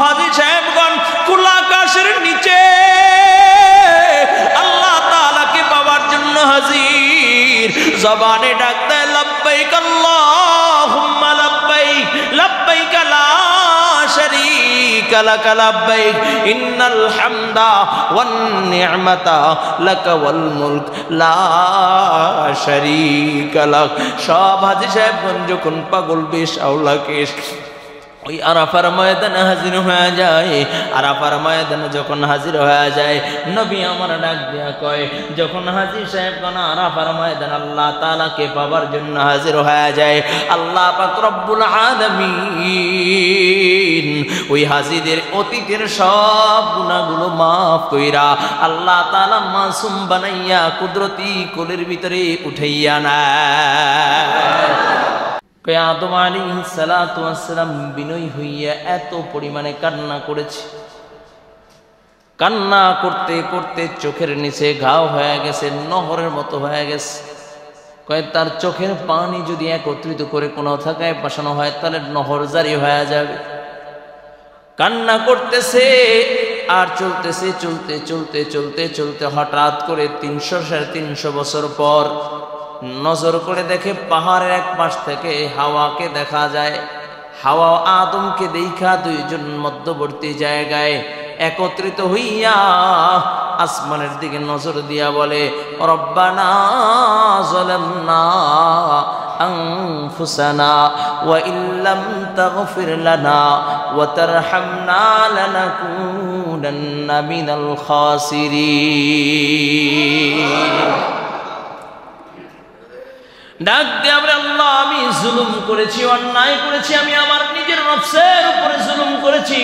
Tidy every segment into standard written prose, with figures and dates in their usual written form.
হাজী সাহেবগণ খোলা আকাশের নিচে আল্লাহ তাআলাকে পাওয়ার জন্য হাজির। জবানে ডাক দেয় লব্বাইক আল্লাহুম্মা লব্বাইক লব্বাইক লা শারীকা লাক লব্বাইক ইন্নাল হামদা ওয়ান নি'মাতা লাক ওয়াল মুলক লা শারীকা লাক। সব হাজী সাহেবগণ যখন পাগল বেশ আওলা কেশ ওই আরাফার ময়দানে হাজির হয়ে যায়। আরাফার ময়দানে যখন হাজির হয়ে যায় নবী আমার ডাক দিয়া কয়, যখন হাজী সাহেবগণ আরাফার ময়দানে আল্লাহ তাআলাকে পাবার জন্য হাজির হয়ে যায়, আল্লাহ পাক রব্বুল আলামিন ওই হাজীদের অতীতের সব গুনাহগুলো মাফ কইরা আল্লাহ তাআলা মাসুম বানাইয়া কুদরতি কোলের ভিতরে উঠাইয়া নেয়। আদম আলাইহিস সালাতু ওয়াস সালাম বিনয় হইয়া এত পরিমাণে কান্না করেছে, কান্না করতে করতে চোখের নিচে ঘাও হয়ে গেছে, নহরের মতো হয়ে গেছে। কয় তার চোখের পানি যদি একত্রিত করে কোনো থাকায় পাঠানো হয় তাহলে নহর জারি হয়ে যাবে। কান্না করতেছে আর চলতেছে, চলতে চলতে চলতে চলতে হঠাৎ করে 300-350 বছর পর নজর করে দেখে পাহাড়ের এক পাশ থেকে হাওয়াকে দেখা যায়। হাওয়া আদমকে দেখা দুইজন মধ্যবর্তী জায়গায় একত্রিত হইয়া আসমানের দিকে নজর দিয়া বলে, রব্বানা যালামনা আনফুসানা ওয়া ইল্লাম তাগফির লানা ওয়া তারহামনা লানাকুনান্না মিনাল খাসিরিন। ডাক দিয়ে আমরা আল্লাহ আমি জুলুম করেছি, অন্যায় করেছি, আমি আমার নিজের নফসের উপরে জুলুম করেছি।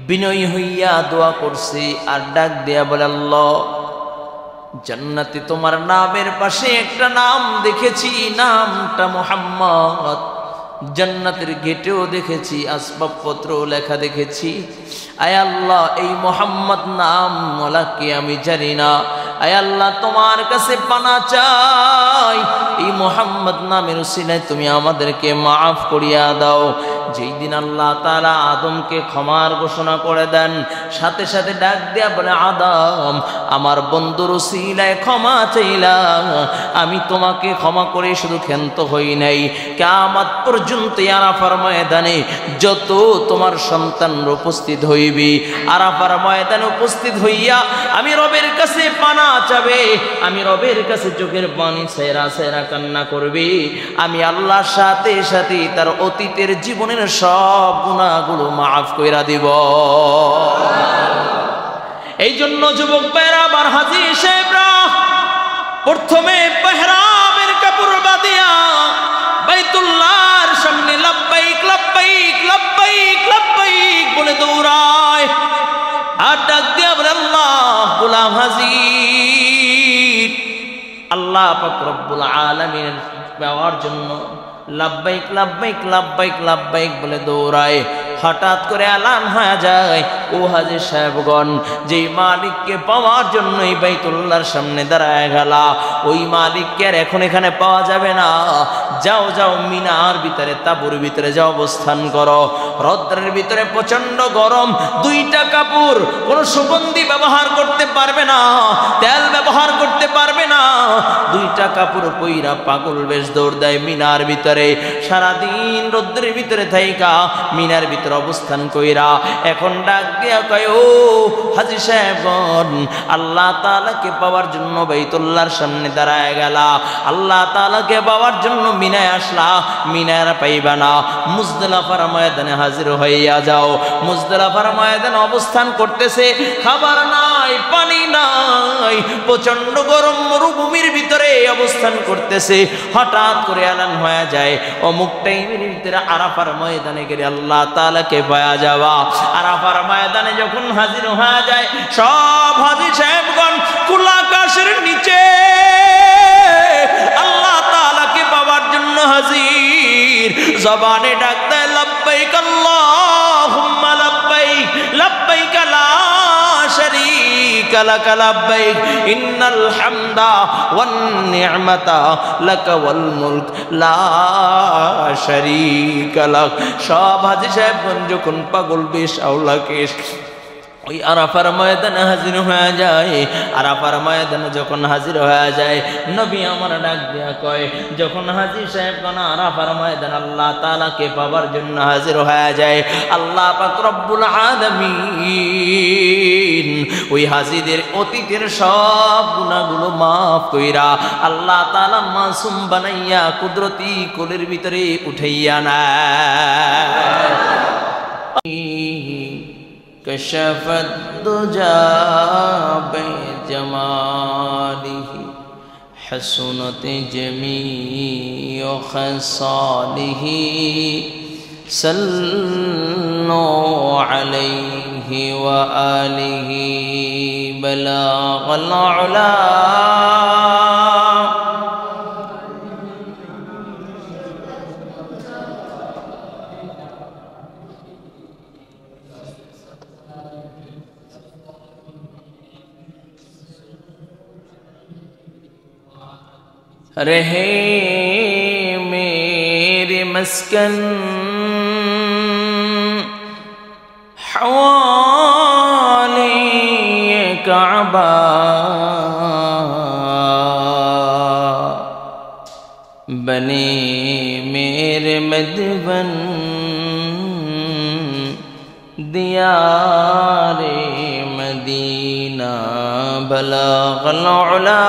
বিনয়ী হইয়া দোয়া করছি আর ডাক দিয়া বলে, আল্লাহ জান্নাতে তোমার নামের পাশে একটা নাম দেখেছি, নামটা মুহাম্মদ। জান্নাতের গেটেও দেখেছি, আসবাবপত্র লেখা দেখেছি। আয় আল্লাহ এই মুহাম্মদ নাম ওয়ালাকে আমি জানি না। আয় আল্লাহ তোমার কাছে পানা চাই, এই মুহাম্মদ নামের উসিলায় তুমি আমাদেরকে মাফ করিয়া দাও। যেই দিন আল্লাহ তাআলা আদমকে ক্ষমার ঘোষণা করে দেন, সাথে সাথে ডাক দেয়া বলে, আদম আমার বন্ধুর উসিলায় ক্ষমা চাইলাম, আমি তোমাকে ক্ষমা করে শুধু ক্ষান্ত হই নাই, কিয়ামত পর্যন্ত আরাফার ময়দানে যত তোমার সন্তানরা উপস্থিত হইবি, আরাফার ময়দানে উপস্থিত হইয়া আমি রবের কাছে পানা চাবে, আমি রবের কাছে চোখের পানি ছেড়া ছেড়া কান্না করবি, আমি আল্লাহর সাথে সাথে তার অতীতের জীবনের সব গুনাহগুলো মাফ কইরা দিব। এই জন্য যুবক ভাইরা আমার হাজী সাহেবরা প্রথমে পেহরামের কাপড় বাঁধিয়া বাইতুল্লাহর সামনে লব্বাইক লব্বাইক লব্বাইক লব্বাইক বলে দৌড়ায় আর ডাক দিয়া বলে, আল্লাহ গোলাম হাজির। আল্লাহ পাক রব্বুল আলামিনের পাওয়ার জন্য লব্বাইক লব্বাইক লব্বাইক লব্বাইক বলে দৌড়ায়। হঠাৎ করে এলান হয়ে যায়, ও হাজী সাহেবগণ যেই মালিককে পাওয়ার জন্য এই বাইতুল্লাহর সামনে দাঁড়ায় গেলা, ওই মালিককে আর এখন এখানে পাওয়া যাবে না। যাও যাও মিনার ভিতরে, তাঁবুর ভিতরে যাও, অবস্থান করো। রৌদ্রের ভিতরে প্রচন্ড গরম, 2টা কাপড়, কোনো সুগন্ধি ব্যবহার করতে পারবে না, তেল ব্যবহার করতে পারবে না, 2টা কাপড় পইরা পাগল বেশ দৌড় দেয় মিনার ভিতরে। সারাদিন রৌদ্রের ভিতরে থাইকা মিনার ভিতরে অবস্থান কইরা এখন ডাক দিয়া কয়, ও হাজী সাহেবগণ আল্লাহ তাআলাকে পাওয়ার জন্য বাইতুল্লাহর সামনে দাঁড়ায় গেলা, আল্লাহ তাআলাকে পাওয়ার জন্য মিনায় আসলা, মিনার পাইবা না, মুজদালিফার ময়দানে হাজির হইয়া যাও। মুজদালিফার ময়দানে অবস্থান করতেছে, খাবার নাই, পানি নাই, প্রচন্ড গরম মরুভূমির ভিতরে অবস্থান করতেছে। হঠাৎ করে এলান হয়ে যায়, অমুক টাইমের ভিতরে আরাফার ময়দানে গেলে আল্লাহ তাআলাকে পাওয়া যাওয়া। আরাফার ময়দানে যখন হাজির হয়ে যায়, সব হাজী সাহেবগণ খোলা আকাশের নিচে আল্লাহ তাআলাকে পাওয়ার জন্য হাজির। জবানে ডাক দেয় লব্বাইক আল্লাহুম্মা লব্বাইক লব্বাইক লা শারীকা লাকা লাব্বাইক ইন্নাল হামদা ওয়ান নি'মাতা লাকা ওয়াল মুলক লা শারীকা লাক। সব হাজী সাহেবগণ যখন পাগল বেশ আওলাকে ওই আরাফার ময়দানে হাজির হয়ে যায়। আরাফার ময়দানে যখন হাজির হয়ে যায়, নবী আমার ডাক দিয়া কয়, যখন হাজী সাহেবগণ আরাফার ময়দান আল্লাহ তাআলাকে পাবার জন্য হাজির হয়ে যায়, আল্লাহ পাক রব্বুল আলামিন ওই হাজীদের অতীতের সব গুনাহগুলো মাফ কইরা আল্লাহ তাআলা মাসুম বানাইয়া কুদরতি কোলের ভিতরে উঠাইয়া নেয়। كشف الدجى بجماله حسنت جميع خصاله صلوا عليه وآله بلاغ العلا रहे मेरे मस्कन हवाले काबा बने मेरे मदबन दियारे मदीना बलागल उला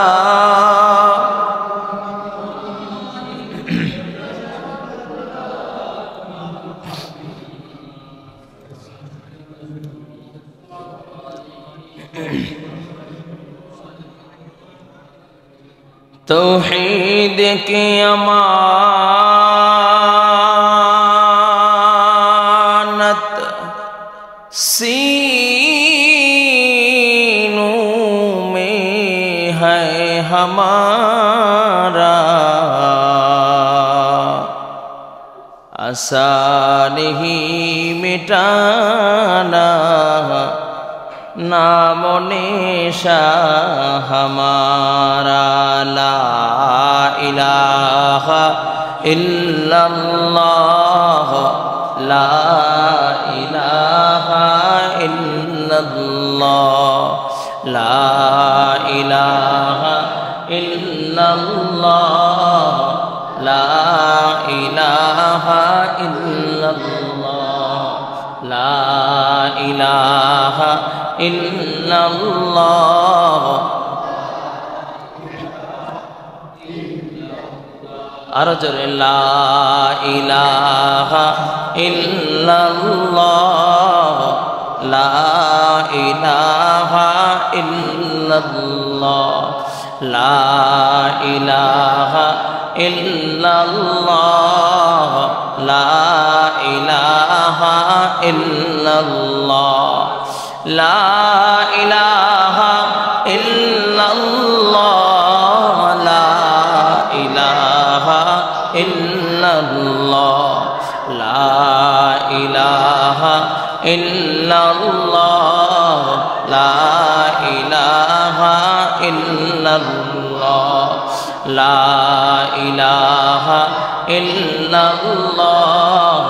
तौहीद की अमानत सीनों में है हमारा, आसान ही मिटाना नामो निशा हमारा। ला इलाहा इल्लल्लाह ला इलाहा इल्लल्लाह ला इलाहा इल्लल्लाह ला इलाहा इल्लल्लाह ला इलाहा इल्लल्लाह। अर्जुन ला इलाहा इल्लल्लाह ला इलाहा इल्लल्लाह ला इलाहा इल्लल्लाह ला इलाहा इल्लल्लाह ला इलाहा इल्लल्लाह ला इलाहा इल्लल्लाह ला इलाहा इल्लल्लाह ला इलाहा इल्लल्लाह ला इलाहा इल्लल्लाह।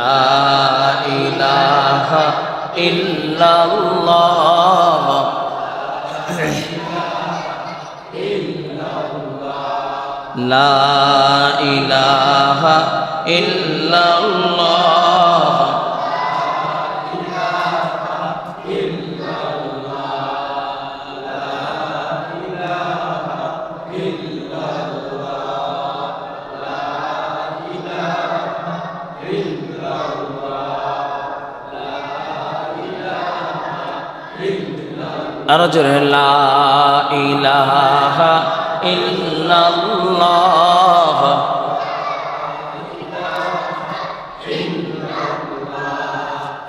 ला इलाहा इल्लल्लाह ला इलाहा इल्लल्लाह अर्जुन ला इलाहा इल्लल्लाह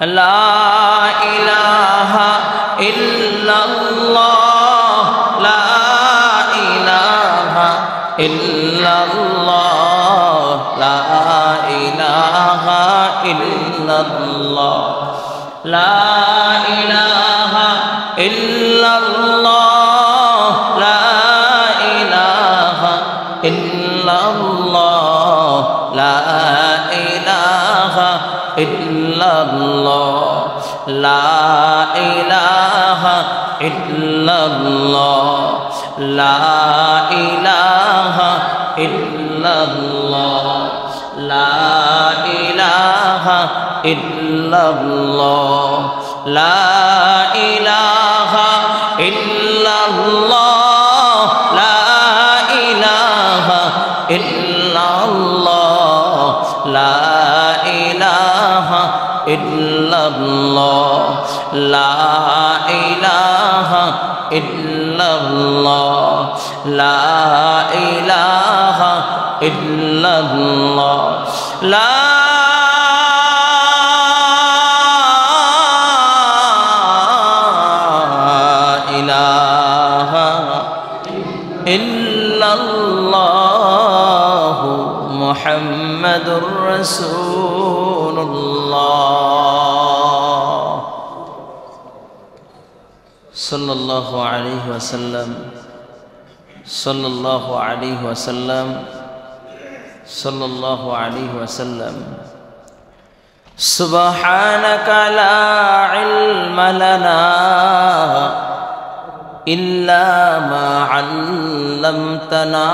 লা ইলাহা ইল্লাল্লাহ লা ইলাহা ইল্লাল্লাহ লা ইলাহা ইল্লাল্লাহ লা ইলাহা ইল্লাল্লাহ লা ইলাহা ইল্লাল্লাহ লা ইলাহা ইল্লাল্লাহ লা ইলাহা ইল্লাল্লাহ লা ইলাহা ইল্লাল্লাহ লা ইলাহা ইল্লাল্লাহ লা ইলাহা ইল্লাল্লাহ লা ইলাহা ইল্লাল্লাহ লা ইলাহা ইল্লাল্লাহ লা ইলাহা ইল্লাল্লাহ লা ইলাহা ইল্লাল্লাহ লা ইলাহা ইল্লাল্লাহ মুহাম্মাদুর রাসূলুল্লাহ সাল্লাল্লাহু আলাইহি ওয়াসাল্লাম সাল্লাল্লাহু আলাইহি ওয়াসাল্লাম সাল্লাল্লাহু আলাইহি ওয়াসাল্লাম সুবহানাকা লা ইলমা লানা ইল্লা মা 'আল্লামতানা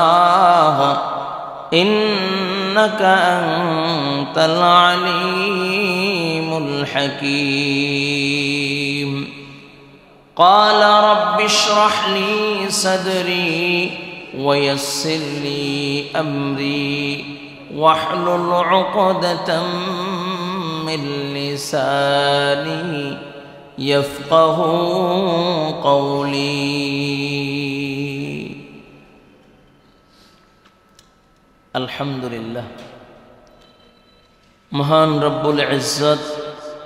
ইন্নাকা আনতাল আলীমুল হাকীম قال رب اشرح لي صدري ويسر لي أمري واحلل عقدة من لساني يفقه قولي الحمد لله महान रब्बुल इज्जत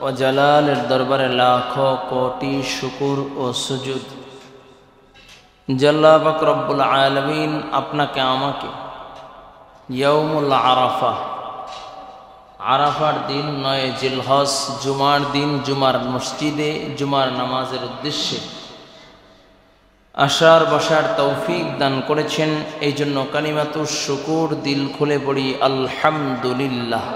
ও জালালের দরবারে লাখো কোটি শুকর ও সুজুদ জাল্লা পাক রব্বুল আলামিন আপনাকে আমাকে ইয়াউমুল আরাফা আরাফার দিন 9 জিলহজ জুমার দিন জুমার মসজিদে জুমার নামাজের উদ্দেশ্যে আসার বসার তৌফিক দান করেছেন। এই জন্য কালিমাতুশ শুকুর দিল খুলে পড়ি আলহামদুলিল্লাহ।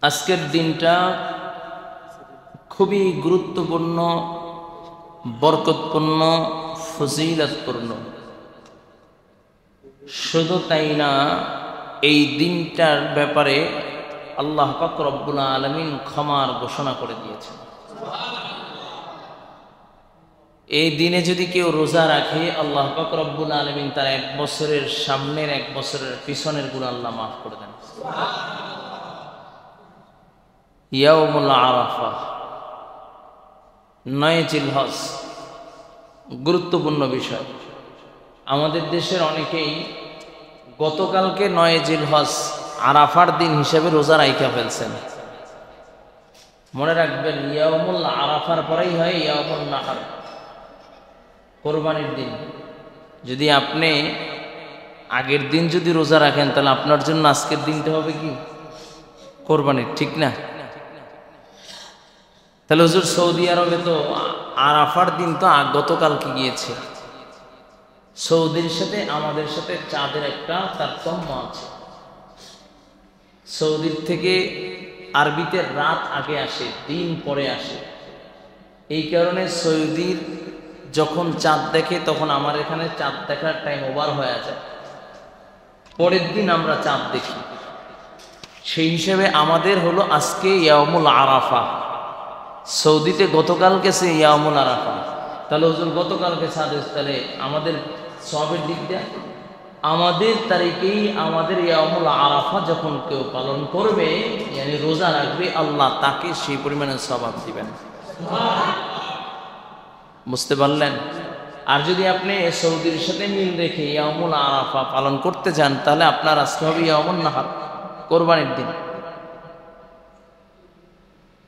আজকের দিনটা খুবই গুরুত্বপূর্ণ, বরকতপূর্ণ, ফজিলতপূর্ণ। শুধু তাই না, এই দিনটার ব্যাপারে আল্লাহ পাক রব্বুল আলামিন ক্ষমার ঘোষণা করে দিয়েছেন। এই দিনে যদি কেউ রোজা রাখে, আল্লাহ পাক রব্বুল আলামিন তার 1 বছরের সামনের 1 বছরের পিছনের গুনাহ আল্লাহ মাফ করে দেন। ইয়াউমুল আরাফা 9 জিলহজ গুরুত্বপূর্ণ বিষয়। আমাদের দেশের অনেকেই গতকালকে 9 জিলহজ আরাফার দিন হিসেবে রোজা রাইখা ফেলছেন। মনে রাখবেন, ইয়াউমুল আরাফার পরেই হয় ইয়াউমুন নাহর, কোরবানির দিন। যদি আপনি আগের দিন যদি রোজা রাখেন, তাহলে আপনার জন্য আজকের দিনটা হবে কি কোরবানির, ঠিক না? তাহলে হুজুর সৌদি আরবে তো আরাফার দিন তো গতকালকে গিয়েছে। সৌদির সাথে আমাদের সাথে চাঁদের একটা তারতম্য আছে। সৌদির থেকে আরবিতে রাত আগে আসে, দিন পরে আসে। এই কারণে সৌদির যখন চাঁদ দেখে, তখন আমার এখানে চাঁদ দেখার টাইম ওভার হয়ে যায়, পরের দিন আমরা চাঁদ দেখি। সেই হিসেবে আমাদের হলো আজকে ইয়াউমুল আরাফা, সৌদিতে গতকাল গেছে ইয়াউমুল আরাফা। তাহলে হুজুর গতকালকে চাঁদ, তাহলে আমাদের সওয়াবের দিক দিয়ে আমাদের তারিখেই আমাদের ইয়াউমুল আরাফা যখন কেউ পালন করবে, মানে রোজা রাখবে, আল্লাহ তাকে সেই পরিমাণে সওয়াব দিবেন। বুঝতে পারলেন? আর যদি আপনি সৌদির সাথে মিল রেখে ইয়াউমুল আরাফা পালন করতে চান, তাহলে আপনার আজকে হবে ইয়াউমুন নাহর। কোরবানির দিন।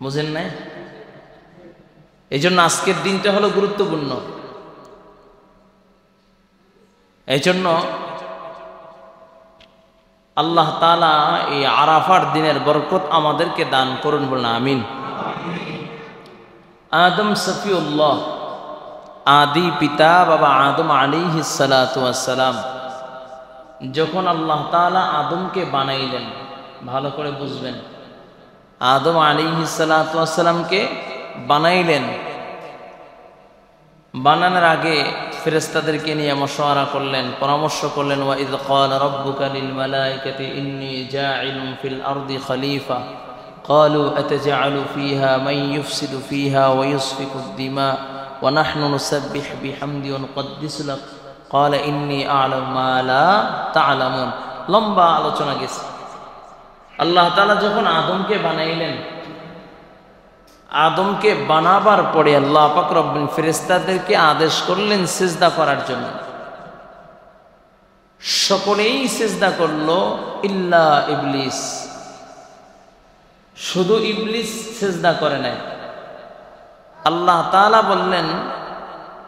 বুঝেন নাই? এই জন্য আজকের দিনটা হলো গুরুত্বপূর্ণ। এই জন্য আল্লাহ তাআলা এই আরাফার দিনের বরকত আমাদেরকে দান করুন, বলুন আমিন। আদম সফিউল্লাহ, আদি পিতা বাবা আদম আলাইহিস সালাতু ওয়াস সালাম, যখন আল্লাহ তাআলা আদমকে বানাইলেন, ভালো করে বুঝবেন, আদম আলাইহিস সালাতু ওয়াস সালামকে বানাইলেন, বানানোর আগে ফেরেশতাদেরকে নিয়ে মশওয়ারা করলেন, পরামর্শ করলেন। ওয়া ইয ক্বালা রাব্বুকা লিল মালাইকাতি ইন্নী জাঈলুন ফিল আরদি খলিফা ক্বালু আতাজআলু ফীহা মান ইউফসিদু ফীহা ওয়া ইউসফিকুদ দিমা ওয়া নাহনু নুসাব্বিহু বিহামদি ওয়া নুকদ্দিসু লাক ক্বালা ইন্নী আ'লামু মা লা তা'লামুন। লম্বা আলোচনা গেছে। আল্লাহ তাআলা যখন আদমকে বানাইলেন, আদমকে বানাবার পরে আল্লাহ পাক রব্বুল ফেরেশতাদেরকে আদেশ করলেন সিজদা করার জন্য। সকলেই সিজদা করলো ইল্লা ইবলিস, শুধু ইবলিস সিজদা করে নাই। আল্লাহ তাআলা বললেন,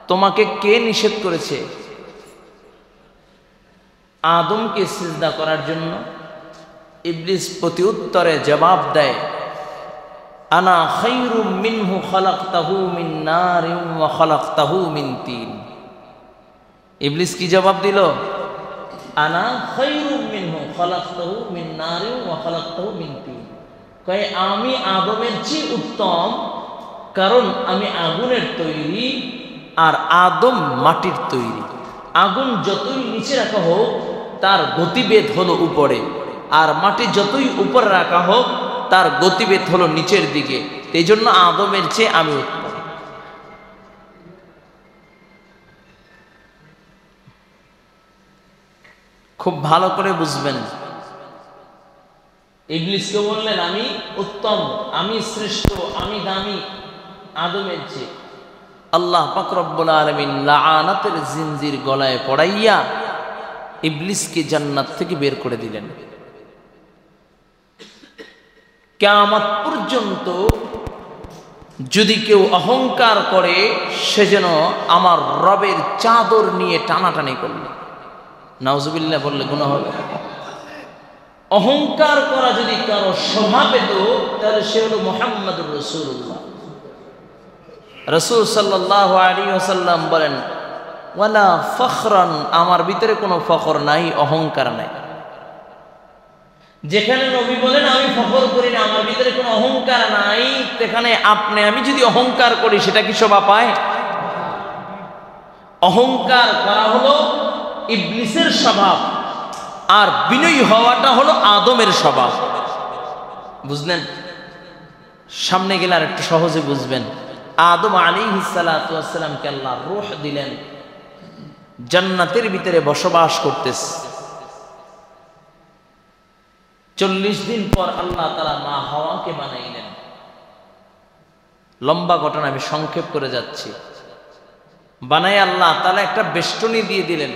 তোমাকে কে নিষেধ করেছে আদমকে সিজদা করার জন্য? ইবলিস প্রতি উত্তরে জবাব দেয়, আনা খায়রুম মিনহু খালাকতাহু মিন নারিন ওয়া খালাকতাহু মিন তিন। ইবলিস কি জবাব দিল? আনা খায়রুম মিনহু খালাকতাহু মিন নারিন ওয়া খালাকতাহু মিন তিন। কয় আমি আদমের চেয়ে উত্তম, কারণ আমি আগুনের তৈরি আর আদম মাটির তৈরি। আগুন যতই নিচে রাখা হোক তার গতিবেগ হলো উপরে, আর মাটি যতই উপরে রাখা হোক তার গতিবেগ হলো নিচের দিকে। এই জন্য আদমের চেয়ে আমি উত্তম। খুব ভালো করে বুঝবেন। ইবলিসকে বললেন আমি উত্তম, আমি শ্রেষ্ঠ, আমি দামি আদমের চেয়ে। আল্লাহ পাক রব্বুল আলামিন লাআনাতের জিনজির গলায় পড়াইয়া ইবলিসকে জান্নাত থেকে বের করে দিলেন। কিয়ামত পর্যন্ত যদি কেউ অহংকার করে, সে যেন আমার রবের চাদর নিয়ে টানাটানি করল। নাউজুবিল্লাহ বললে গুনাহ হবে। অহংকার করা যদি কারো স্বভাব পেত, তাহলে সে হলো মুহাম্মদুর রাসূলুল্লাহ। রাসূল সাল্লাল্লাহু আলাইহি ওয়াসাল্লাম বলেন, ওয়ালা ফখরান, আমার ভিতরে কোনো ফখর নাই, অহংকার নাই। যেখানে নবী বলেন আমি ফখর করি না, আমার ভিতরে কোনো অহংকার নাই, সেখানে আপনি আমি যদি অহংকার করি, সেটা কি শোভা পায়? অহংকার করা হলো ইবলিসের স্বভাব, আর বিনয়ী হওয়াটা হলো আদমের স্বভাব। বুঝলেন? সামনে গেলে আর একটু সহজে বুঝবেন। আদম আলাইহিস সালাতু ওয়াস সালামকে আল্লাহ রূহ দিলেন, জান্নাতের ভিতরে বসবাস করতেছে। 40 দিন পর আল্লাহ তাআলা মা হাওয়াকে বানাইলেন। লম্বা ঘটনা, আমি সংক্ষেপ করে যাচ্ছি। বানাই আল্লাহ তাআলা একটা বেষ্টনী দিয়ে দিলেন,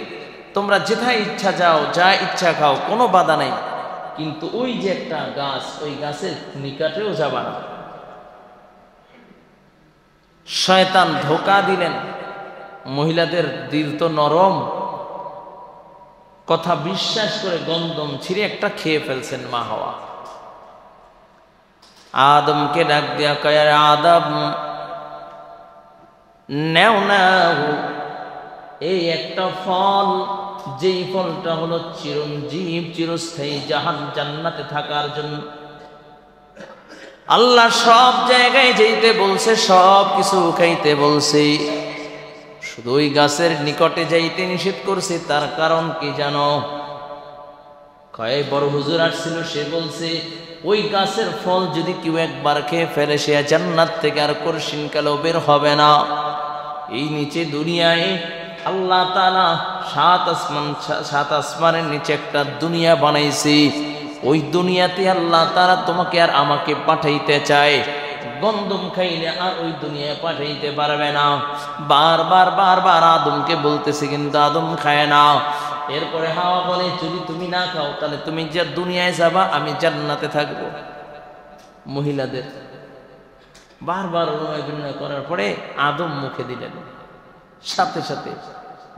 তোমরা যেথায় ইচ্ছা যাও, যা ইচ্ছা খাও, কোনো বাধা নাই, কিন্তু ওই যে একটা গাছ, ওই গাছের নিকটেও যাবা না। শয়তান ধোঁকা দিলেন। মহিলাদের দিল তো নরম, কথা বিশ্বাস করে গন্ধম ছিঁড়ে একটা খেয়ে ফেলছেন মা হাওয়া। আদমকে ডাক দিয়া কয়, আদম নেও নাও এই একটা ফল, যেই ফলটা হলো চিরঞ্জীব, চিরস্থায়ী জান্নাতে থাকার জন্য। আল্লাহ সব জায়গায় যেতে বলছে, সব কিছু খাইতে বলছে, শুধু ওই গাছের নিকটে যাইতে নিষেধ করছে। তার কারণ কি জানো? কয় বড় হুজুর আসছিল, সে বলছে ওই গাছের ফল যদি কেউ একবার খেয়ে ফেলে, সে জান্নাত থেকে আর কোরশিন কালেও বের হবে না। এই নিচে দুনিয়ায় আল্লাহ তাআলা 7 আসমানের নিচে একটা দুনিয়া বানাইছে। ওই দুনিয়াতে আল্লাহ তাআলা তোমাকে আর আমাকে পাঠাইতে চায়। গন্ধম খাইলে আর ওই দুনিয়ায় পাঠাইতে পারবে না। বারবার আদমকে বলতেছে, কিন্তু আদম খায় না। এরপরে হাওয়া বলে যদি তুমি না খাও তাহলে তুমি যে দুনিয়ায় যাবা, আমি জান্নাতে থাকবো। মহিলাদের বারবার অনুনয় বিনয় করার পরে আদম মুখে দিলেন, সাথে সাথে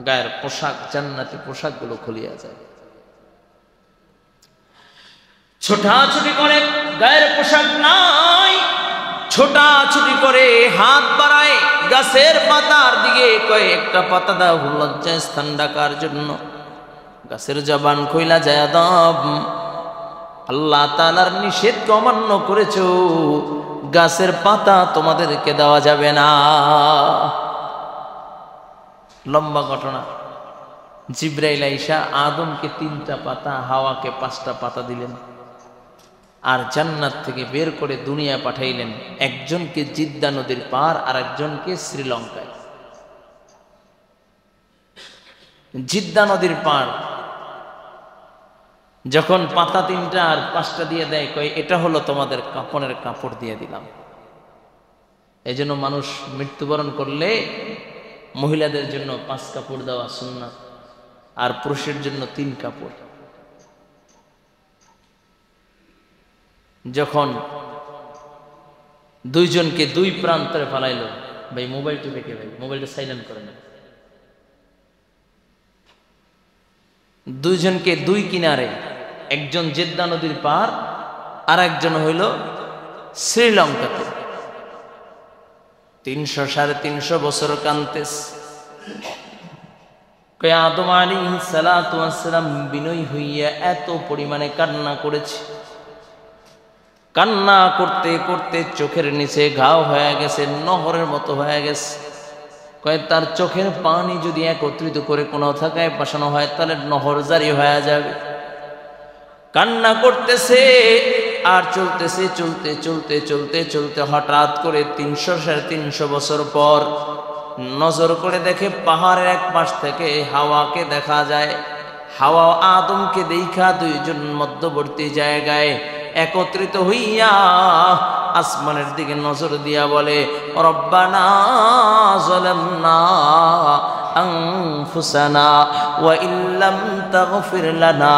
গায়ের পোশাক, জান্নাতি পোশাকগুলো খুলিয়া যায়। ছোটাছুটি করে গায়ের পোশাক নাই, ছোটাছুটি করে হাত বাড়ায় গাছের পাতার দিকে, কয়েকটা পাতা দাও লজ্জায় স্থান ডাকার জন্য। গাছের জবান কইলা যায় আদম, আল্লাহ তাআলার নিষেধকে অমান্য করেছো, গাছের পাতা তোমাদেরকে দেওয়া যাবে না। লম্বা ঘটনা। জিবরাইল আইসা আদমকে 3টা পাতা, হাওয়াকে 5টা পাতা দিলেন, আর জান্নাত থেকে বের করে দুনিয়া পাঠাইলেন। একজনকে জিদ্দা নদীর পার, আর একজনকে শ্রীলঙ্কায়। জিদ্দা নদীর পার যখন পাতা 3টা আর 5টা দিয়ে দেয়, কয় এটা হলো তোমাদের কাপড়ের কাপড় দিয়ে দিলাম। এই জন্য মানুষ মৃত্যুবরণ করলে মহিলাদের জন্য 5 কাপড় দেওয়া সুন্নাত, আর পুরুষের জন্য 3 কাপড়। যখন দুইজনকে 2 প্রান্তরে ফালাইল, ভাই মোবাইলটা রেখে, ভাই মোবাইলটা সাইলেন্ট করে না। দুইজনকে 2 কিনারে, একজন জেদ্দা নদীর পার, আর একজন হইল শ্রীলঙ্কাতে। 300-350 বছর কান্তেস। আদম আলাইহিস সালাতু ওয়াস সালাম বিনয়ী হইয়া এত পরিমাণে কান্না করেছে, কান্না করতে করতে চোখের নিচে ঘাও হয়ে গেছে, নহরের মতো হয়ে গেছে। কয় তার চোখের পানি যদি একত্রিত করে কোনো থাকায় পাঠানো হয় তাহলে নহর জারি হয়ে যাবে। কান্না করতেছে আর চলতেছে, চলতে চলতে চলতে চলতে হঠাৎ করে 300-350 বছর পর নজর করে দেখে পাহাড়ের এক পাশ থেকে হাওয়াকে দেখা যায়। হাওয়া আদমকে দেখা দুইজন মধ্যবর্তী জায়গায় একত্রিত হইয়া আসমানের দিকে নজর দিয়া বলে, রব্বানা যালামনা আনফুসানা ওয়া ইল্লাম তাগফির লানা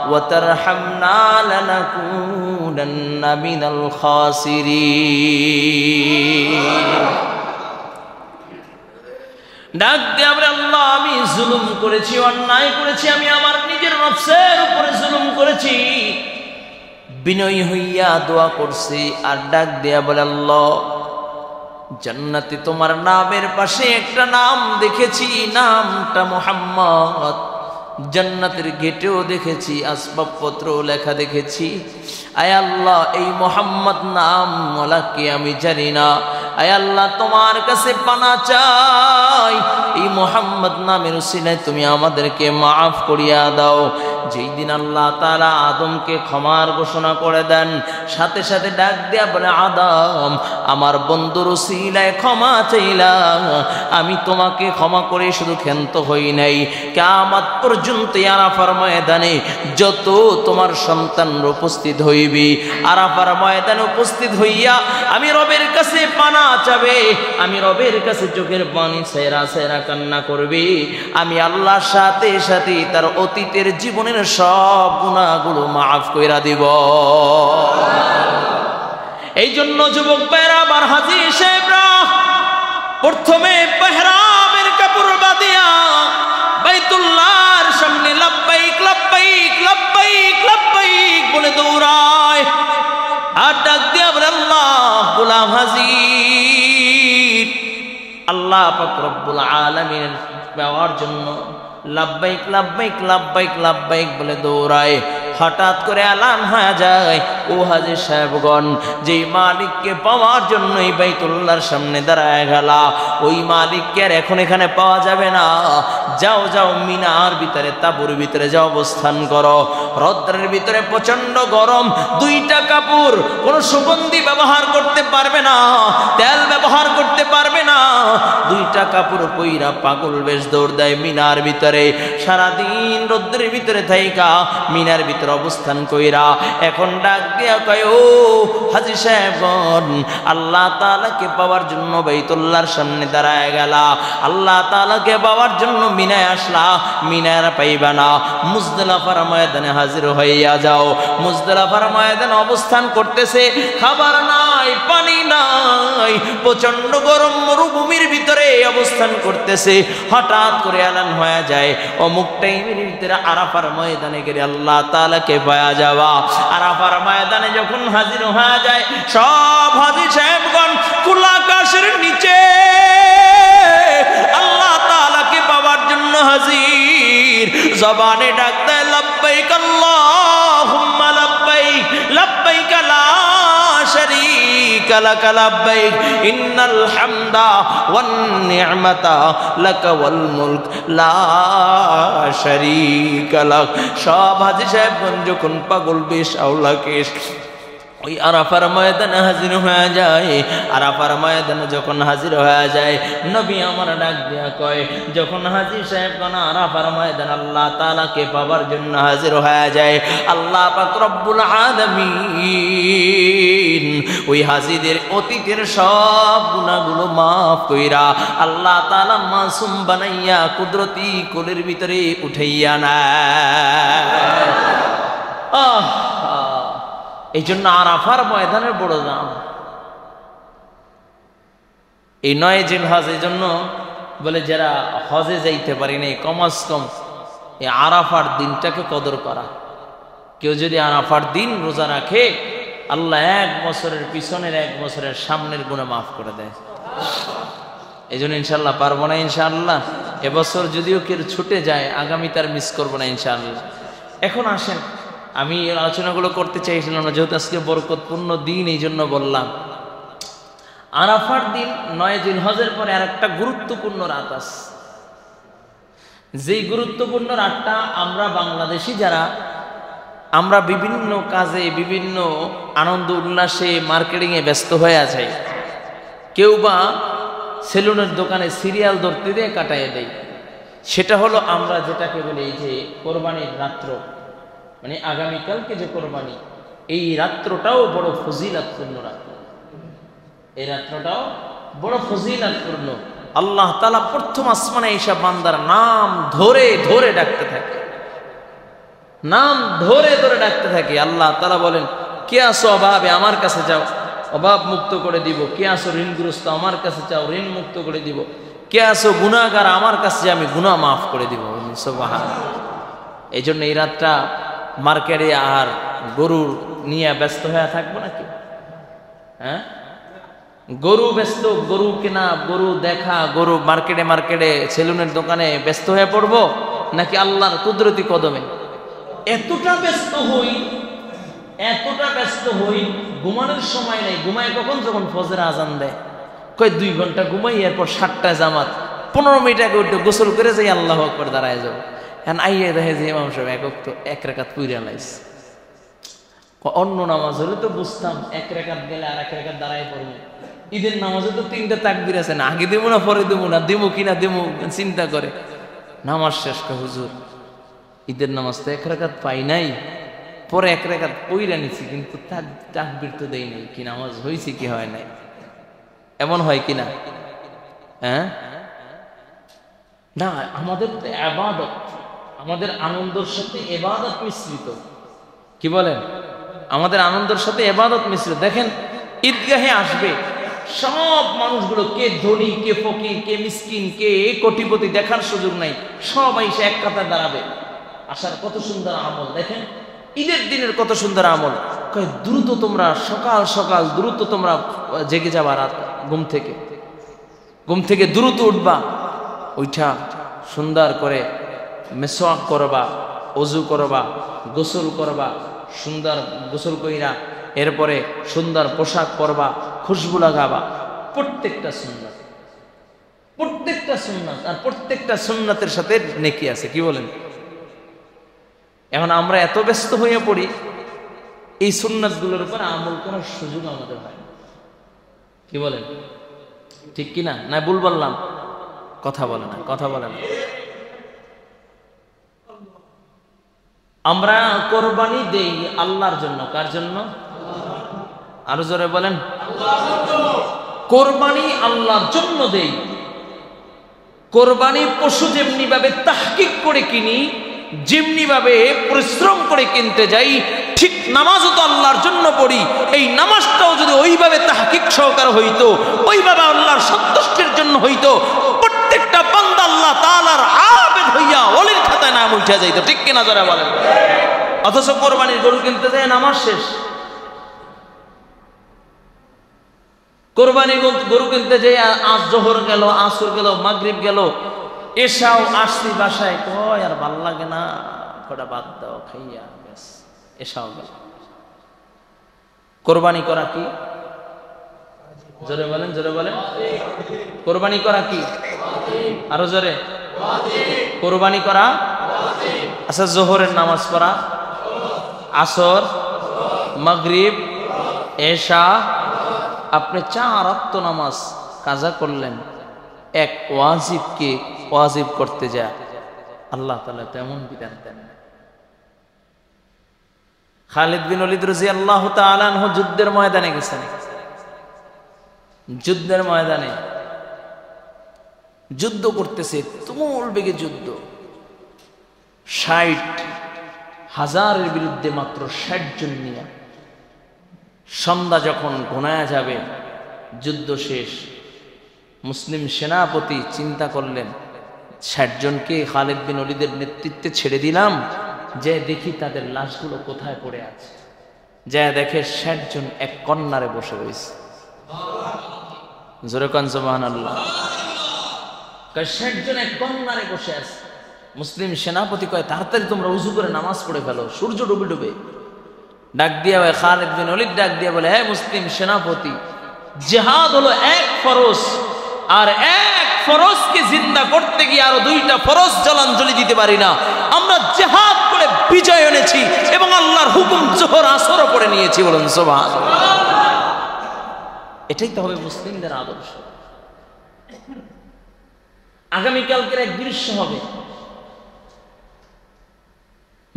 ওয়া তারহামনা লানাকুনান্না মিনাল খাসিরিন। ডাক দিয়ে আমরা, আল্লাহ আমি জুলুম করেছি, অন্যায় করেছি, আমি আমার নিজের নফসের উপরে জুলুম করেছি। বিনয়ী হইয়া দোয়া করছি আর ডাক দিয়া বলে, আল্লাহ জান্নাতে তোমার নামের পাশে একটা নাম দেখেছি, নামটা মুহাম্মদ। জান্নাতের গেটেও দেখেছি, আসবাবপত্র লেখা দেখেছি। আয় আল্লাহ এই মুহাম্মদ নাম ওয়ালাকে আমি জানি না। আয় আল্লাহ তোমার কাছে পানা চাই, এই মুহাম্মদ নামের উসিলায় তুমি আমাদেরকে মাফ করিয়া দাও। যেই দিন আল্লাহ তাআলা আদমকে ক্ষমার ঘোষণা করে দেন, সাথে সাথে ডাক দেয়া বলে, আদম আমার বন্ধুর উসিলায় ক্ষমা চাইলাম, আমি তোমাকে ক্ষমা করে শুধু ক্ষান্ত হই নাই, কিয়ামত পর্যন্ত আরাফার ময়দানে যত তোমার সন্তান উপস্থিত হইবি, আরাফার ময়দানে উপস্থিত হইয়া আমি রবের কাছে পানা চাবে, আমি রবের কাছে চোখের পানি সেরা সেরা কান্না করবি, আমি আল্লাহর সাথে সাথে তার অতীতের জীবনের সব গুনাহগুলো মাফ কইরা দিব। এই জন্য যুবক ভাইরা আমার হাজী সাহেবরা প্রথমে পেহরামের কাপড় বাঁধিয়া বাইতুল্লাহর সামনে লাব্বাইক লাব্বাইক লাব্বাইক লাব্বাইক বলে দৌড়ায়, আর ডাক দিয়া বলে, আল্লাহ গোলাম হাজির। আল্লাহ পাক রব্বুল আলামিনের পাওয়ার জন্য লাব্বাইক লাব্বাইক লাব্বাইক লাব্বাইক বলে দৌড়ায়। হঠাৎ করে এলান হয়ে যায়, ও হাজী সাহেবগণ, যেই মালিককে পাওয়ার জন্য এই বাইতুল্লাহর সামনে দাঁড়ায় গেলা, ওই মালিককে আর এখন এখানে পাওয়া যাবে না। যাও যাও মিনার ভিতরে, তাঁবুর ভিতরে যাও, অবস্থান করো। রৌদ্রের ভিতরে প্রচন্ড গরম, 2টা কাপড়, কোনো সুগন্ধি ব্যবহার করতে পারবে না, তেল ব্যবহার করতে পারবে না। 2টা কাপড় পইরা পাগল বেশ দৌড় দেয় মিনার ভিতরে। সারাদিন রৌদ্রের ভিতরে থাইকা মিনার ভিতরে অবস্থান কইরা এখন ডাক দিয়া কয়, ও হাজী সাহেবগণ, আল্লাহ তাআলাকে পাওয়ার জন্য বাইতুল্লাহর সামনে দাঁড়ায় গেলা, আল্লাহ তাআলাকে পাওয়ার জন্য মিনায় আসলা, মিনার পাইবা না, মুজদালিফার ময়দানে হাজির হইয়া যাও। মুজদালিফার ময়দানে অবস্থান করতেছে, খাবার নাই, পানি নাই, প্রচন্ড গরম মরুভূমির ভিতরে অবস্থান করতেছে। হঠাৎ করে এলান হয়ে যায়, অমুক টাইমের ভিতরে আরাফার ময়দানে গেলে আল্লাহ তাআলাকে পাওয়া যাওয়া। আরাফার ময়দানে যখন হাজির হয়ে যায়, সব হাজী সাহেবগণ খোলা আকাশের নিচে আল্লাহ তাআলাকে পাওয়ার জন্য হাজির। জবানে ডাক দেয়, লব্বাইক আল্লাহুম্মা লব্বাইক, লব্বাইক লা শারীকা লাক লব্বাইক, ইন্নাল হামদা ওয়ান নি'মাতা লাকা ওয়াল মুলক লা শারীকা লাক। সব হাজী সাহেবগণ যখন পাগল বেশ আওলা কেশ ওই আরাফার ময়দানে হাজির হয়ে যায়। আরাফার ময়দানে যখন হাজির হয়ে যায়, নবী আমার ডাক দিয়া কয়, যখন হাজী সাহেবগণ আরাফার ময়দানে আল্লাহ তাআলাকে পাওয়ার জন্য হাজির হয়ে যায়, আল্লাহ পাক রব্বুল আলামিন ওই হাজীদের অতীতের সব গুনাহগুলো মাফ কইরা আল্লাহ তাআলা মাসুম বানাইয়া কুদরতি কোলের ভিতরে উঠাইয়া নেয়। এই জন্য আরাফার ময়দানের বড় দাম। এই 9 জিলহজ এই জন্য বলে যারা হজে যাইতে পারি নাই, কমাস কম এই আরাফার দিনটাকে কদর করা। কেউ যদি আরাফার দিন রোজা রাখে, আল্লাহ 1 বছরের পিছনের 1 বছরের সামনের গুনাহ মাফ করে দেয়। এই জন্য ইনশাল্লাহ পারবো না, ইনশাআল্লাহ এবছর যদিও কেউ ছুটে যায়, আগামী তার মিস করবো না ইনশাআল্লাহ। এখন আসেন, আমি আলোচনাগুলো করতে চাইছিলাম না, যেহেতু আজকে বরকতপূর্ণ দিন, এই জন্য বললাম। আরাফার দিন 9 জিলহজের পরে আর একটা গুরুত্বপূর্ণ রাত আছে। যেই গুরুত্বপূর্ণ রাতটা আমরা বাংলাদেশি যারা, আমরা বিভিন্ন কাজে, বিভিন্ন আনন্দ উল্লাসে, মার্কেটিংয়ে ব্যস্ত হয়ে আছে। কেউ বা সেলুনের দোকানে সিরিয়াল ধরতে দিয়ে কাটাইয়ে দেয়। সেটা হলো আমরা যেটাকে বলি এই যে কোরবানির রাত্র, মানে আগামীকালকে যে কোরবানি, এই রাত্রটাও বড় ফজিলাতপূর্ণ রাত্র। এই রাত্রটাও বড় ফজিলাতপূর্ণ। আল্লাহ তাআলা প্রথম আসমানে এইসব বান্দার নাম ধরে ধরে ডাকতে থাকে, নাম ধরে ধরে ডাকতে থাকে। আল্লাহ তাআলা বলেন, কে আসো অভাবে, আমার কাছে যাও, অভাব মুক্ত করে দিব। কে আসো ঋণগ্রস্ত, আমার কাছে যাও, ঋণ মুক্ত করে দিব। কে আসো গুনাহগার, আমার কাছে আমি গুনাহ মাফ করে দিব। সুবহানাল্লাহ। এই জন্য এই রাতটা মার্কেটে আর গরুর নিয়ে ব্যস্ত হয়ে থাকবো নাকি? হ্যাঁ, গরু ব্যস্ত, গরু কেনা, গরু দেখা, গরু মার্কেটে মার্কেটে সেলুনের দোকানে ব্যস্ত হয়ে পড়বো, নাকি আল্লাহর কুদরতি কদমে? এতটা ব্যস্ত হই, এতটা ব্যস্ত হই, ঘুমানোর সময় নেই। ঘুমায় কখন? যখন ফজর আজান দেয়। কয় 2 ঘন্টা ঘুমাই, এরপর 7টায় জামাত, 15 মিনিট আগে উঠে গোসল করে যাই, আল্লাহু আকবার দাঁড়ায় যাবো। এখন আইয়ে দেখে যে ইমাম সাহেব এক রাকাত পুইরা লাইছে। অন্য নামাজ হলে তো বুঝতাম 1 রাকাত গেলে আর 1 রাকাত দাঁড়ায় পড়বো। ঈদের নামাজে তো 3টা তাকবীর আছে না, আগে দেবো না পরে দেবো না, দেবো কিনা দেবো চিন্তা করে নামাজ শেষ করে, হুজুর ঈদের নামাজ তো 1 রাকাত পাই নাই, পরে 1 রাকাত পইরা নিছি, কিন্তু তাকবীর তো দেই নাই, কি নামাজ হয়েছে কি হয় নাই? এমন হয় কিনা? হ্যাঁ না, আমাদের তো ইবাদত, আমাদের আনন্দের সাথে ইবাদত মিশ্রিত। কি বলেন? আমাদের আনন্দের সাথে ইবাদত মিশ্রিত। দেখেন ঈদগাহে আসবে সব মানুষগুলো, কে ধনী, কে ফকির, কে মিসকিন, কে কোটিপতি, দেখার সুযোগ নাই, সবাই সে এক কাতার দাঁড়াবে। আসার কত সুন্দর আমল দেখেন, ঈদের দিনের কত সুন্দর আমল। কয় দ্রুত তোমরা সকাল সকাল দ্রুত তোমরা জেগে যাবা, রাত ঘুম থেকে দ্রুত উঠবা, ওইটা সুন্দর করে মেসওয়াক করবা, ওযু করবা, গোসল করবা, সুন্দর গোসল কইরা এরপরে সুন্দর পোশাক পরবা, খুশবু লাগাবা। প্রত্যেকটা সুন্নাত, প্রত্যেকটা সুন্নাত, আর প্রত্যেকটা সুন্নাতের সাথে নেকি আছে। কি বলেন? এখন আমরা এত ব্যস্ত হয়ে পড়ি, এই সুন্নাতগুলোর উপর আমল করার সুযোগ আমাদের হয়। কি বলেন? ঠিক কিনা? না ভুল বললাম? কথা বলে না, কথা বলে না। আমরা কোরবানি দেই আল্লাহর জন্য। কার জন্য? আরো জোরে বলেন। কোরবানি আল্লাহর জন্য দেই। কোরবানি পশু যেমনি ভাবে তাহকিক করে কিনি, যেমনি ভাবে পরিশ্রম করে কিনতে যাই, ঠিক নামাজও তো আল্লাহর জন্য পড়ি। এই নামাজটাও যদি ওইভাবে তাহকিক সহকারে হইতো, ওইভাবে আল্লাহর সন্তুষ্টির জন্য হইতো, প্রত্যেকটা বান্দা আল্লাহ তাআলার আবেদ হইয়া ওলির খাতায় নাম উঠে যাইতো। ঠিক কিনা যারা বলেন? অথচ কোরবানির গরু কিনতে যায় নামাজ শেষ। কোরবানি গরু কিনতে যে আজ জোহর গেল, আসর গেল, মাগরিব গেল, এসাও আসছি বাসায়, কয় আর ভাল লাগে না, কটা বাদ দাও, খাইয়া ব্যাস এসাও গেল। কোরবানি করা কি? জোরে বলেন, জোরে বলেন। কোরবানি করা কি? আরো জোরে। কোরবানি করা। আচ্ছা, জোহরের নামাজ পড়া, আসর, মাগরিব, এশা, আপনি 4 ওয়াক্ত নামাজ কাজা করলেন, এক ওয়াজিবকে ওয়াজিব করতে যা আল্লাহ তাআলা তেমন বিধান দেন। খালিদ বিন ওয়ালিদ রাদিয়াল্লাহু তাআলা আনহু যুদ্ধের ময়দানে গেছেন। যুদ্ধের ময়দানে যুদ্ধ করতেছে, তুমুল বেগে যুদ্ধ। 60,000-এর বিরুদ্ধে মাত্র 60 জন নিয়ে। সন্ধ্যা যখন ঘনায়া যাবে, যুদ্ধ শেষ, মুসলিম সেনাপতি চিন্তা করলেন 60 জনকে খালিদ বিন ওয়ালিদের নেতৃত্বে ছেড়ে দিলাম, যে দেখি তাদের লাশগুলো কোথায় পড়ে আছে। যা দেখে 60 জন এক কর্নারে বসে রয়েছে। জোরে কান সুবহানাল্লাহ। 60 জন এক কর্নারে বসে আছে। মুসলিম সেনাপতি কয়, তাড়াতাড়ি তোমরা উযু করে নামাজ পড়ে ফেলো, সূর্য ডুবে ডুবে। ডাক দিয়া খালিদ বিন ওয়ালিদ ডাক দিয়া বলে, হে মুসলিম সেনাপতি, জিহাদ হলো এক ফরজ, আর এক ফরজকে জিন্দা করতে গিয়ে আরো 2টা ফরজ জলাঞ্জলি দিতে পারি না। আমরা জিহাদ করে বিজয় এনেছি এবং আল্লাহর হুকুম জোহর আসরও পড়ে নিয়েছি। বলুন সুবহানাল্লাহ। এটাই তো হবে মুসলিমদের আদর্শ। আগামীকালকের এক দৃশ্য হবে,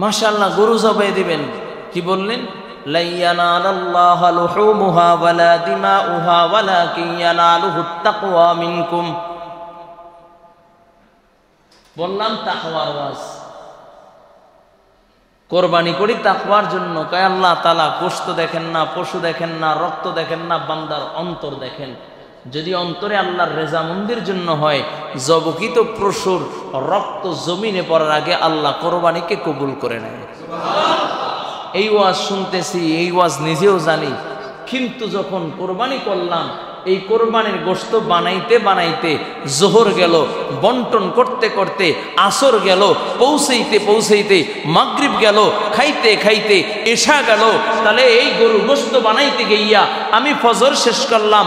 মাশাআল্লাহ, গরু জবাই দিবেন। কি বললেন? লা ইয়ানালাল্লাহু লুহুমুহা ওয়ালা দিমাউহা ওয়ালাকিন ইয়ানালুহুত তাকওয়া মিনকুম। বললাম তাকওয়ার ওয়াজ। কোরবানি করি তাকওয়ার জন্য। কয় আল্লাহ তাআলা গোশত দেখেন না, পশু দেখেন না, রক্ত দেখেন না, বান্দার অন্তর দেখেন। যদি অন্তরে আল্লাহর রেজামন্দির জন্য হয়, জবকিত পশুর রক্ত জমিনে পড়ার আগে আল্লাহ কোরবানিকে কবুল করে নেয়। এই ওয়াজ শুনতেছি, এই ওয়াজ নিজেও জানি, কিন্তু যখন কোরবানি করলাম, এই কোরবানির গোশত বানাইতে বানাইতে জোহর গেল, বন্টন করতে করতে আসর গেল, পৌঁছাইতে পৌঁছাইতে মাগরিব গেল, খাইতে খাইতে এশা গেল। তাহলে এই গরুর গোশত বানাইতে গিয়া আমি ফজর শেষ করলাম,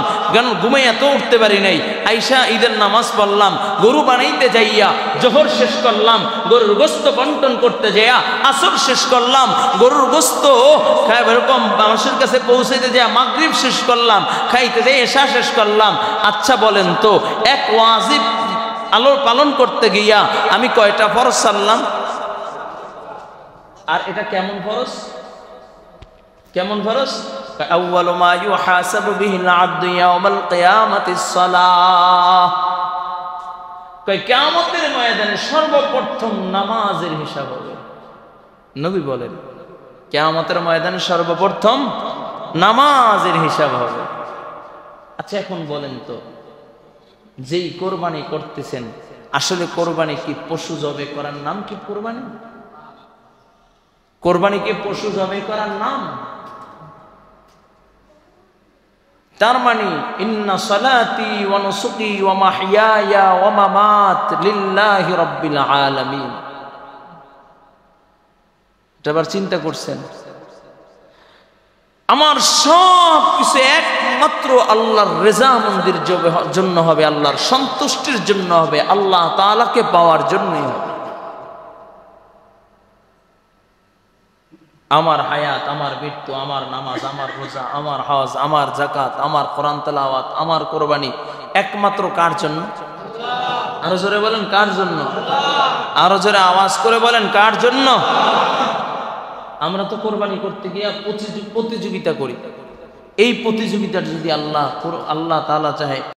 ঘুমাইয়া তো উঠতে পারি নাই, আইসা ঈদের নামাজ পড়লাম, গরু বানাইতে যাইয়া জোহর শেষ করলাম, গরুর গোশত বন্টন করতে যাইয়া আসর শেষ করলাম, গরুর গোশত এরকম মানুষের কাছে পৌঁছাইতে যাইয়া মাগরিব শেষ করলাম, খাইতে যাই এশা শেষ করলাম। আচ্ছা বলেন তো, এক ওয়াজিব পালন করতে গিয়া আমি কয়টা ফরজ সারলাম? আর এটা কেমন ফরজ? কেমন ফরজ? আউয়ালু মা ইউহাসাবু বিহিল আবদু ইয়াউমাল কিয়ামাতিস সালাহ। কয় কিয়ামতের ময়দানে সর্বপ্রথম নামাজের হিসাব হবে। নবী বলেন কিয়ামতের ময়দানে সর্বপ্রথম নামাজের হিসাব হবে। আচ্ছা, এখন বলেন তো, যেই কোরবানি করতেছেন, আসলে কোরবানি কি পশু জবাই করার নাম কি কোরবানি? কোরবানি কি পশু জবাই করার নাম? তার মানে ইন্না সালাতি ওয়া নুসুকি ওয়া মাহইয়ায়া ওয়া মামাত লিল্লাহি রাব্বিল আলামিন। এটা আবার চিন্তা করছেন? আমার সব কিছু একমাত্র আল্লাহর রেজামন্দির জন্য হবে, আল্লাহর সন্তুষ্টির জন্য হবে, আল্লাহ তাআলাকে পাওয়ার জন্যই হবে। আমার হায়াত, আমার মৃত্যু, আমার নামাজ, আমার রোজা, আমার হজ, আমার যাকাত, আমার কোরআন তেলাওয়াত, আমার কোরবানি একমাত্র কার জন্য? আরো জোরে বলেন, কার জন্য? আরো জোরে আওয়াজ করে বলেন, কার জন্য? আমরা তো কোরবানি করতে গিয়ে প্রতিযোগিতা করি। এই প্রতিযোগিতার যদি আল্লাহ তাআলা চাহে